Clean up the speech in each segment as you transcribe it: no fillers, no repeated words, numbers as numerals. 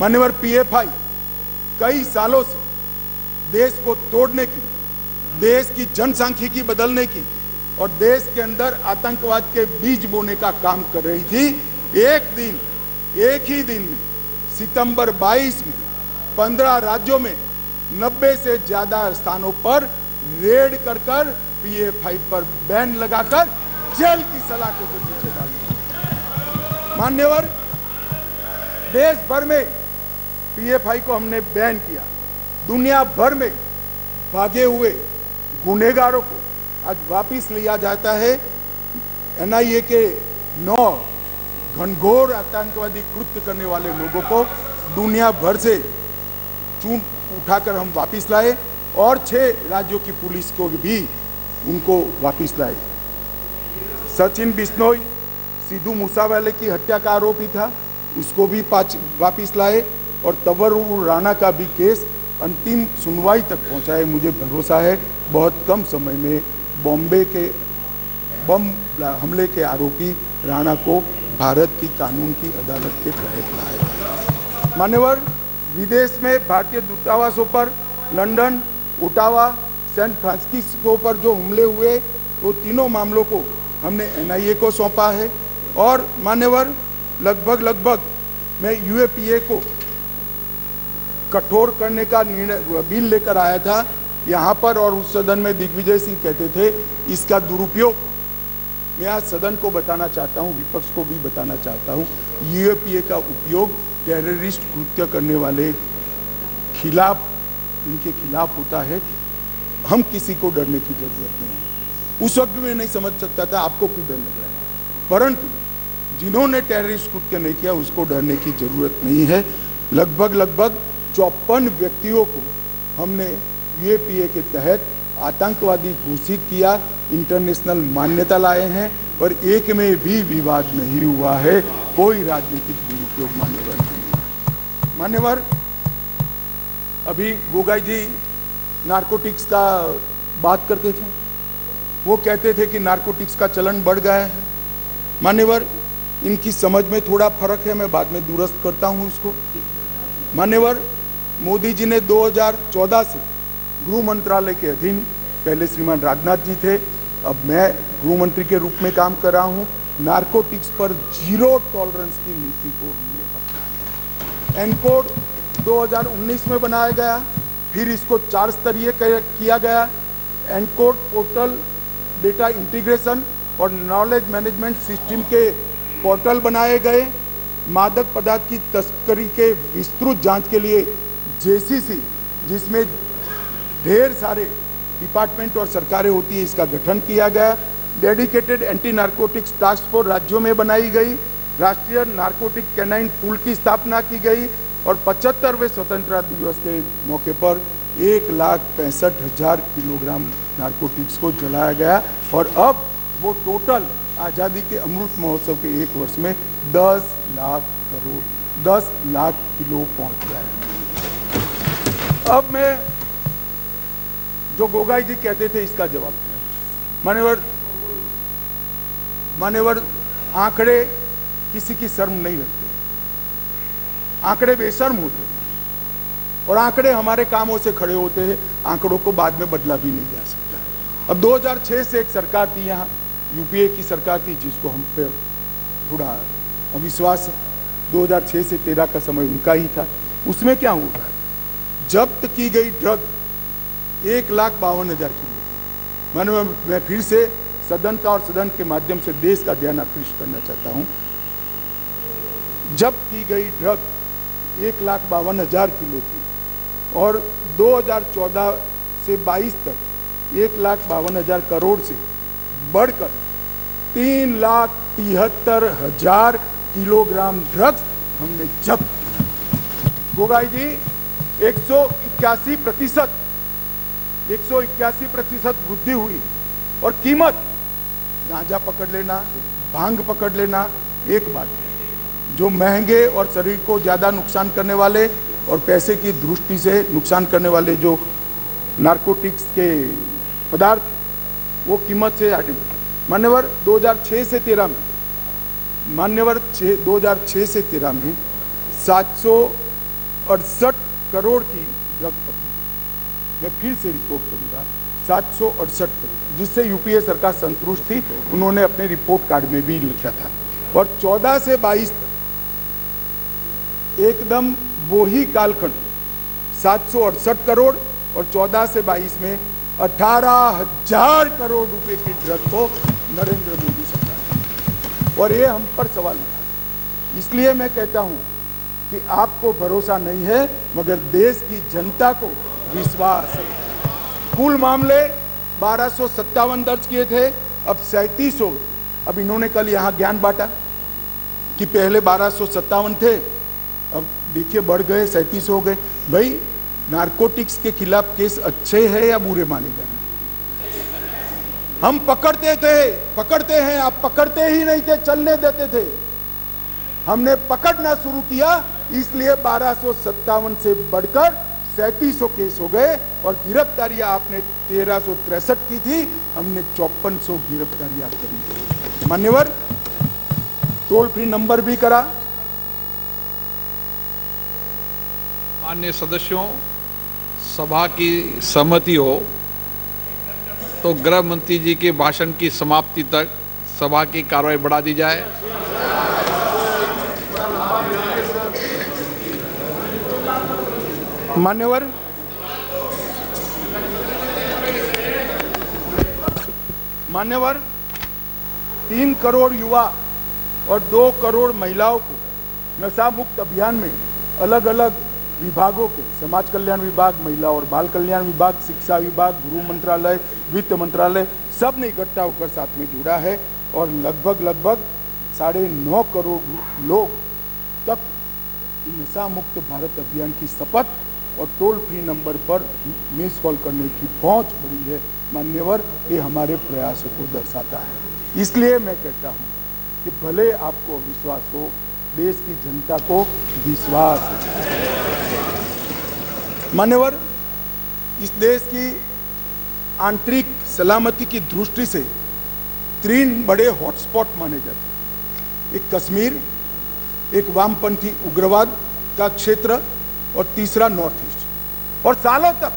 मान्यवर पीएफआई कई सालों से देश को तोड़ने की, देश की जनसांख्यिकी बदलने की और देश के अंदर आतंकवाद के बीज बोने का काम कर रही थी। एक ही दिन में सितंबर 22 में 15 राज्यों में 90 से ज्यादा स्थानों पर रेड कर पीएफआई पर बैन लगाकर जेल की सलाखों के पीछे डाली। मान्यवर, देश भर में पीएफआई को हमने बैन किया। दुनिया भर में भागे हुए गुनहगारों को आज वापिस लिया जाता है। एनआईए के 9 घनघोर आतंकवादी कृत्य करने वाले लोगों को दुनिया भर से चून उठाकर हम वापिस लाए और 6 राज्यों की पुलिस को भी उनको वापिस लाए। सचिन बिश्नोई सिद्धू मूसावाले की हत्या का आरोपी था, उसको भी वापिस लाए और तंवर राणा का भी केस अंतिम सुनवाई तक पहुंचाए। मुझे भरोसा है बहुत कम समय में बॉम्बे के बम हमले के आरोपी राणा को भारत की कानून की अदालत के तहत लाए। मान्यवर, विदेश में भारतीय दूतावासों पर लंदन, ओटावा, सैन फ्रांसिस्को पर जो हमले हुए वो तीनों मामलों को हमने एनआईए को सौंपा है। और मान्यवर, लगभग मैं यूएपीए को कठोर करने का निर्णय बिल लेकर आया था यहाँ पर और उस सदन में दिग्विजय सिंह कहते थे इसका दुरुपयोग। मैं आज सदन को बताना चाहता हूँ, विपक्ष को भी बताना चाहता हूँ, यूएपीए का उपयोग टेररिस्ट कृत्य करने वाले इनके खिलाफ होता है। हम किसी को डरने की जरूरत नहीं है। उस वक्त भी मैं नहीं समझ सकता था आपको क्यों डर लग रहा है, परंतु जिन्होंने टेररिस्ट कृत्य नहीं किया उसको डरने की जरूरत नहीं है। लगभग 54 व्यक्तियों को हमने यूएपीए के तहत आतंकवादी घोषित किया, इंटरनेशनल मान्यता लाए हैं और एक में भी विवाद नहीं हुआ है। कोई राजनीतिक दुरुपयोग मान्यवर नहीं। मान्यवर, अभी गोगाई जी नारकोटिक्स का बात करते थे, वो कहते थे कि नारकोटिक्स का चलन बढ़ गया है। मान्यवर, इनकी समझ में थोड़ा फर्क है, मैं बाद में दुरुस्त करता हूं इसको। मान्यवर, मोदी जी ने 2014 से गृह मंत्रालय के अधीन, पहले श्रीमान राजनाथ जी थे, अब मैं गृह मंत्री के रूप में काम कर रहा हूं, नारकोटिक्स पर 0 टॉलरेंस की नीति को हमने अपनाया। एनकोड 2019 में बनाया गया, फिर इसको 4 स्तरीय किया गया। एनकोड पोर्टल डेटा इंटीग्रेशन और नॉलेज मैनेजमेंट सिस्टम के पोर्टल बनाए गए। मादक पदार्थ की तस्करी के विस्तृत जांच के लिए जेसीसी, जिसमें ढेर सारे डिपार्टमेंट और सरकारें होती है, इसका गठन किया गया। Dedicated anti narcotics task force राज्यों में बनाई गई। राष्ट्रीय नारकोटिक कैनाइन पूल की स्थापना की गई और 75वें स्वतंत्रता दिवस के मौके पर 1,65,000 किलोग्राम नारकोटिक्स को जलाया गया और अब वो टोटल आज़ादी के अमृत महोत्सव के 1 वर्ष में 10 लाख किलो पहुंच गया है। अब मैं जो गोगाई जी कहते थे इसका जवाब दिया। मान्यवर, आंकड़े किसी की शर्म नहीं रखते, आंकड़े बेशर्म होते और आंकड़े हमारे कामों से खड़े होते हैं। आंकड़ों को बाद में बदला भी नहीं जा सकता। अब 2006 से एक सरकार थी यहाँ, यूपीए की सरकार थी, जिसको हम पे थोड़ा अविश्वास है। 2006 से 13 का समय उनका ही था। उसमें क्या हुआ है, जब्त की गई ड्रग 1,52,000 किलो। मैं फिर से सदन का और सदन के माध्यम से देश का ध्यान आकृष्ट करना चाहता हूं। जब्त की गई ड्रग 1,52,000 किलो थी और 2014 से 22 तक 1,52,000 करोड़ से बढ़कर 3,73,000 किलोग्राम ड्रग्स हमने जब्त किया। गोगाई जी, 181% वृद्धि हुई और कीमत, गांजा पकड़ लेना, भांग पकड़ लेना एक बात है, जो महंगे और शरीर को ज़्यादा नुकसान करने वाले और पैसे की दृष्टि से नुकसान करने वाले जो नारकोटिक्स के पदार्थ, वो कीमत से हटी। मान्यवर 2006 से 13 में 700 768 करोड़ की ड्रग पकड़ी। मैं फिर से रिपोर्ट करूंगा, 768 करोड़, जिससे यूपीए सरकार संतुष्ट थी, उन्होंने अपने रिपोर्ट कार्ड में भी लिखा था। और 14 से 22 तक एकदम वही कालखंड 768 करोड़, और 14 से 22 में 18,000 करोड़ रुपए की ड्रग को नरेंद्र मोदी सरकार, और ये हम पर सवाल उठा। इसलिए मैं कहता हूं कि आपको भरोसा नहीं है, मगर देश की जनता को विश्वास है। कुल मामले 1257 दर्ज किए थे, अब 37 हो गए। अब इन्होंने कल यहां ज्ञान बांटा कि पहले 1257 थे, अब देखिए बढ़ गए, 37 हो गए। भाई, नारकोटिक्स के खिलाफ केस अच्छे हैं या बुरे माने जाए? हम पकड़ते हैं, आप पकड़ते ही नहीं थे, चलने देते थे। हमने पकड़ना शुरू किया, इसलिए 1257 से बढ़कर 3700 केस हो गए, और गिरफ्तारियां आपने 1363 की थी, हमने 5400 गिरफ्तारियां करी। मान्यवर, टोल फ्री नंबर भी करा। माननीय सदस्यों, सभा की सहमति हो तो गृह मंत्री जी के भाषण की समाप्ति तक सभा की कार्रवाई बढ़ा दी जाए। मान्यवर, 3 करोड़ युवा और 2 करोड़ महिलाओं को नशा मुक्त अभियान में अलग अलग विभागों के, समाज कल्याण विभाग, महिला और बाल कल्याण विभाग, शिक्षा विभाग, गृह मंत्रालय, वित्त मंत्रालय, सब ने इकट्ठा होकर साथ में जुड़ा है, और लगभग 9.5 करोड़ लोग तक नशा मुक्त भारत अभियान की शपथ और टोल फ्री नंबर पर मिस कॉल करने की पहुंच बढ़ी है। मान्यवर, ये हमारे प्रयासों को दर्शाता है। इसलिए मैं कहता हूं कि भले आपको विश्वास हो, देश की जनता को विश्वास है। मान्यवर, इस देश की आंतरिक सलामती की दृष्टि से 3 बड़े हॉटस्पॉट माने जाते हैं। एक कश्मीर, एक वामपंथी उग्रवाद का क्षेत्र, और तीसरा नॉर्थ ईस्ट। और सालों तक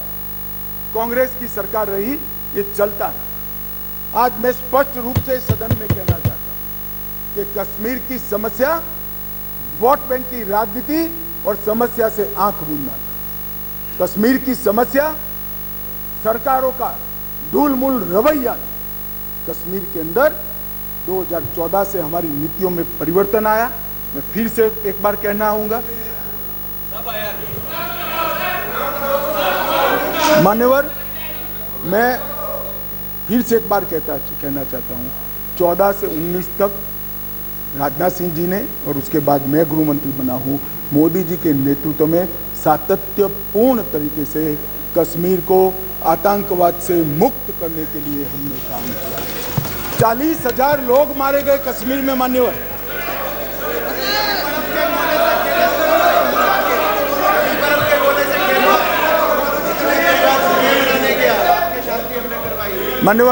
कांग्रेस की सरकार रही, ये चलता रहा। आज मैं स्पष्ट रूप से सदन में कहना चाहता हूं कि कश्मीर की समस्या वोट बैंक की राजनीति और समस्या से आंख मूंदना था। कश्मीर की समस्या सरकारों का ढूलमूल रवैया। कश्मीर के अंदर 2014 से हमारी नीतियों में परिवर्तन आया। मैं फिर से एक बार कहना आऊंगा, मान्यवर, मैं फिर से एक बार कहना चाहता हूं, 14 से 19 तक राजनाथ सिंह जी ने, और उसके बाद मैं गृह मंत्री बना हूं, मोदी जी के नेतृत्व में सातत्यपूर्ण तरीके से कश्मीर को आतंकवाद से मुक्त करने के लिए हमने काम किया। 40,000 लोग मारे गए कश्मीर में। मान्यवर,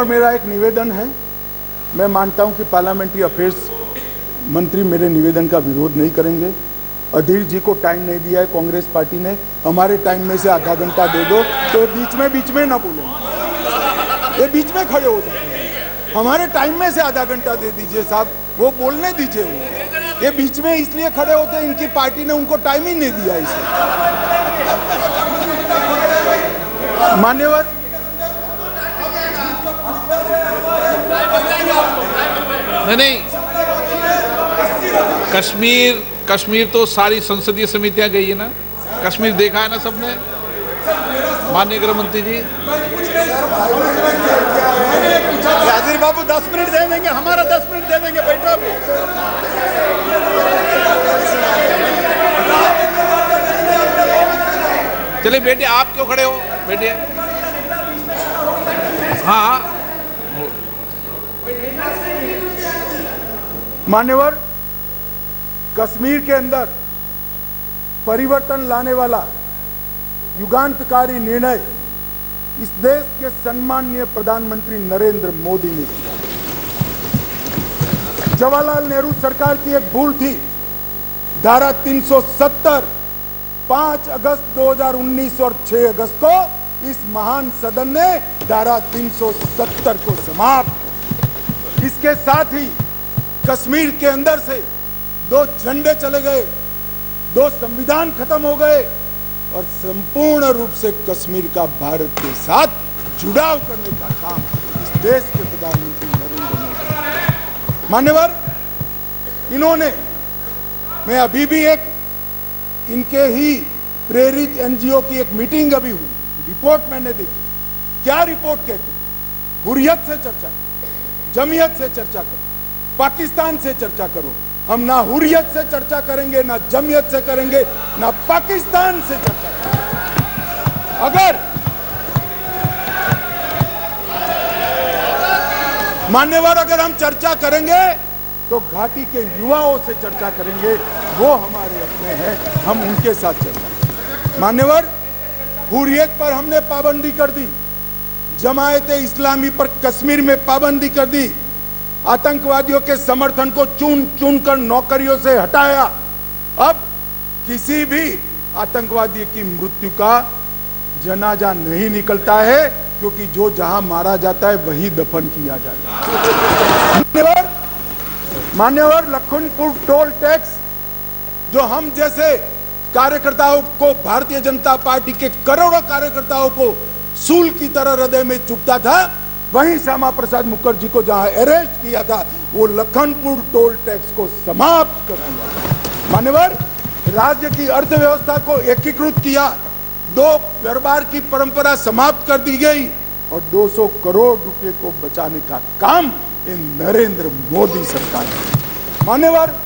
मेरा एक निवेदन है। मैं मानता हूं कि पार्लियामेंट्री अफेयर्स मंत्री मेरे निवेदन का विरोध नहीं करेंगे। अधीर जी को टाइम नहीं दिया है कांग्रेस पार्टी ने, हमारे टाइम में से आधा घंटा दे दो, तो बीच में ना बोलेंगे, ये बीच में खड़े हो जाते हैं। हमारे टाइम में से आधा घंटा दे दीजिए साहब, वो बोलने दीजिए। वो ये बीच में इसलिए खड़े होते हैं, इनकी पार्टी ने उनको टाइम ही नहीं दिया इसे। मान्यवर, नहीं, कश्मीर तो सारी संसदीय समितियां गई है ना, कश्मीर देखा है ना सबने। माननीय गृह मंत्री जी, हाजिर बाबू 10 मिनट दे देंगे, हमारा 10 मिनट दे देंगे, बैठो अभी। चलिए बेटे, आप क्यों खड़े हो, बैठिए। हाँ, मान्यवर, कश्मीर के अंदर परिवर्तन लाने वाला युगांतकारी निर्णय इस देश के सम्माननीय प्रधानमंत्री नरेंद्र मोदी ने किया। जवाहरलाल नेहरू सरकार की एक भूल थी, धारा 370 5 अगस्त 2019 और 6 अगस्त को इस महान सदन ने धारा 370 को समाप्त। इसके साथ ही कश्मीर के अंदर से 2 झंडे चले गए, 2 संविधान खत्म हो गए और संपूर्ण रूप से कश्मीर का भारत के साथ जुड़ाव करने का काम इस देश के प्रधानमंत्री नरेंद्र मोदी। मान्यवर, इन्होंने, मैं अभी भी एक इनके ही प्रेरित एनजीओ की एक मीटिंग अभी हुई, रिपोर्ट मैंने देखी। क्या रिपोर्ट कहती है? हुर्रियत से चर्चा करो, जमीयत से चर्चा करो, पाकिस्तान से चर्चा करो। हम ना हुर्रियत से चर्चा करेंगे, ना जमीयत से करेंगे, ना पाकिस्तान से चर्चा करेंगे। अगर मान्यवर, अगर हम चर्चा करेंगे तो घाटी के युवाओं से चर्चा करेंगे, वो हमारे अपने हैं, हम उनके साथ चर्चा करेंगे। मान्यवर, हुर्रियत पर हमने पाबंदी कर दी, जमायते इस्लामी पर कश्मीर में पाबंदी कर दी, आतंकवादियों के समर्थन को चुन चुन कर नौकरियों से हटाया। अब किसी भी आतंकवादी की मृत्यु का जनाजा नहीं निकलता है, क्योंकि जो जहां मारा जाता है वही दफन किया जाता है। मान्यवर, लखनपुर टोल टैक्स जो हम जैसे कार्यकर्ताओं को, भारतीय जनता पार्टी के करोड़ों कार्यकर्ताओं को सूल की तरह हृदय में चुभता था, वहीं श्यामा प्रसाद मुखर्जी को जहां अरेस्ट किया था, वो लखनपुर टोल टैक्स को समाप्त कर दिया। मान्यवर, राज्य की अर्थव्यवस्था को एकीकृत किया, 2 दरबार की परंपरा समाप्त कर दी गई और 200 करोड़ रुपए को बचाने का काम इन नरेंद्र मोदी सरकार ने। मान्यवर,